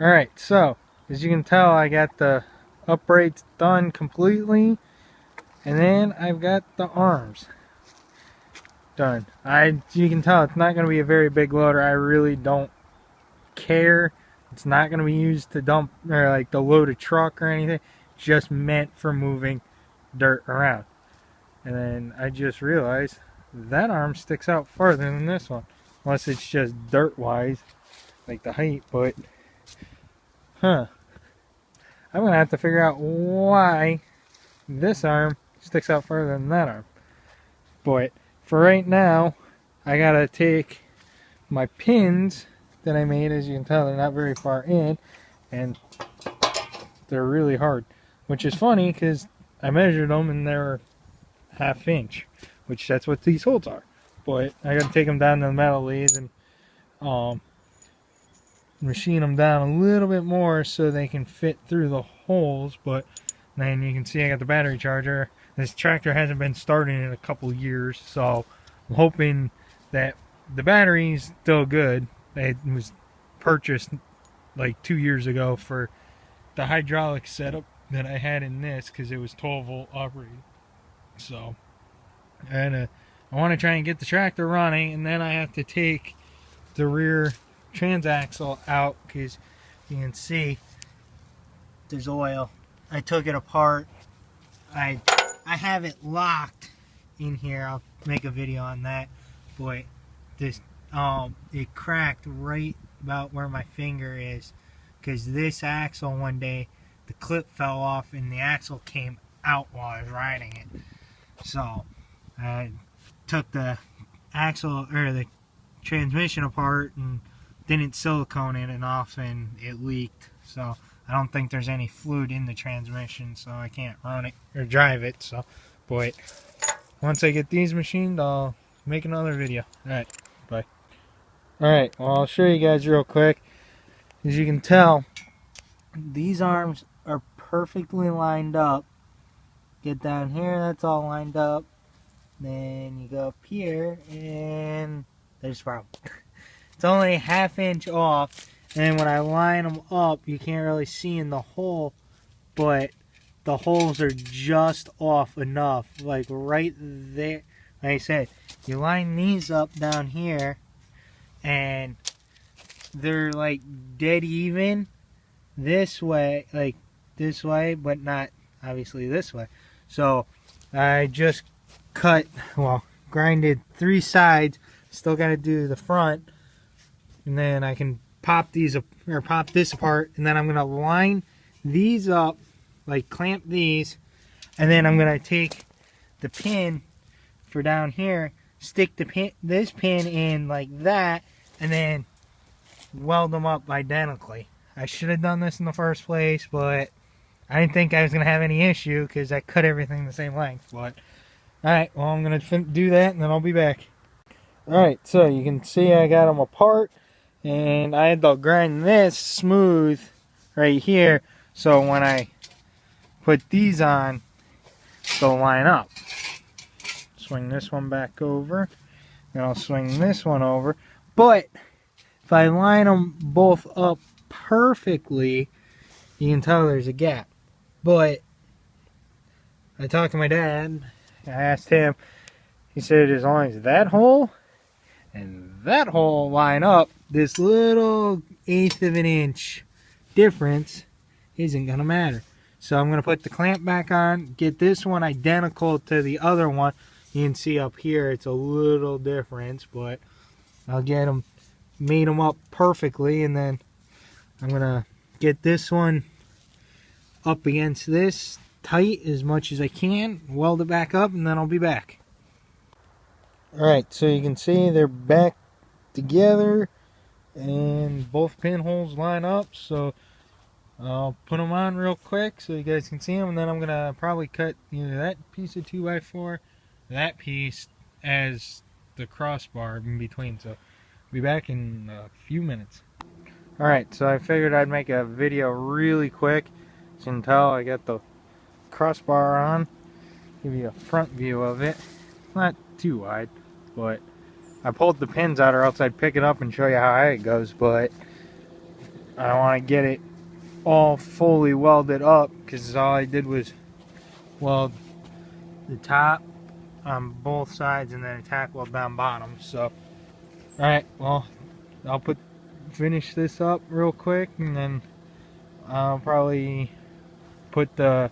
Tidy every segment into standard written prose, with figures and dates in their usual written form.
Alright, so as you can tell, I got the uprights done completely, and then I've got the arms done. You can tell it's not going to be a very big loader. I really don't care. It's not going to be used to dump or like to load a truck or anything. It's just meant for moving dirt around. And then I just realized that arm sticks out farther than this one, unless it's just dirt wise, like the height. But I'm gonna have to figure out why this arm sticks out further than that arm. But for right now, I gotta take my pins that I made. As you can tell, they're not very far in, and they're really hard. Which is funny because I measured them and they're ½ inch, which that's what these holes are. But I gotta take them down to the metal lathe and machine them down a little bit more so they can fit through the holes. But then you can see I got the battery charger. This tractor hasn't been started in a couple years, so I'm hoping that the battery's still good. It was purchased like 2 years ago for the hydraulic setup that I had in this because it was 12-volt operated. So I want to try and get the tractor running, and then I have to take the rear transaxle out because you can see there's oil. I took it apart. I have it locked in here. I'll make a video on that. But this it cracked right about where my finger is because this axle one day the clip fell off and the axle came out while I was riding it. So I took the axle or the transmission apart and didn't silicone it enough and it leaked. So I don't think there's any fluid in the transmission, so I can't run it or drive it. So, but once I get these machined, I'll make another video. Alright, bye. Alright, well, I'll show you guys real quick. As you can tell, these arms are perfectly lined up. Get down here, that's all lined up. Then you go up here, and there's a problem. It's only ½ inch off. And when I line them up, you can't really see in the hole, but the holes are just off enough. Like right there. Like I said, you line these up down here, and they're like dead even this way, like this way, but not obviously this way. So I just grinded 3 sides. Still got to do the front, and then I can pop these up or pop this apart, and then I'm gonna line these up, like clamp these, and then I'm gonna take the pin for down here, stick this pin in like that, and then weld them up identically. I should have done this in the first place, but I didn't think I was gonna have any issue because I cut everything the same length. But alright, well, I'm gonna do that and then I'll be back. Alright, so you can see I got them apart, and I had to grind this smooth right here so when I put these on, they'll line up. Swing this one back over, then I'll swing this one over. But if I line them both up perfectly, you can tell there's a gap. But I talked to my dad, I asked him, he said as long as that hole and that hole line up, this little 1/8 of an inch difference isn't going to matter. So I'm going to put the clamp back on, get this one identical to the other one. You can see up here it's a little difference, but I'll get them, made them up perfectly, and then I'm going to get this one up against this tight as much as I can, weld it back up, and then I'll be back. Alright, so you can see they're back together and both pinholes line up, so I'll put them on real quick so you guys can see them, and then I'm going to probably cut either that piece of 2x4, that piece as the crossbar in between, so I'll be back in a few minutes. Alright, so I figured I'd make a video really quick. As you can tell, I got the crossbar on, give you a front view of it, not too wide. But I pulled the pins out or else I'd pick it up and show you how high it goes. But I want to get it all fully welded up, because all I did was weld the top on both sides and then a tack weld down bottom. So alright, well, I'll finish this up real quick, and then I'll probably put the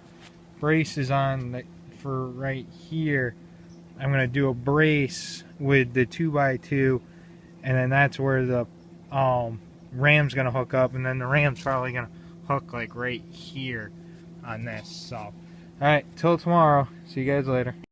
braces on for right here. I'm gonna do a brace with the 2x2, and then that's where the ram's gonna hook up, and then the ram's probably gonna hook like right here on this. So alright, till tomorrow. See you guys later.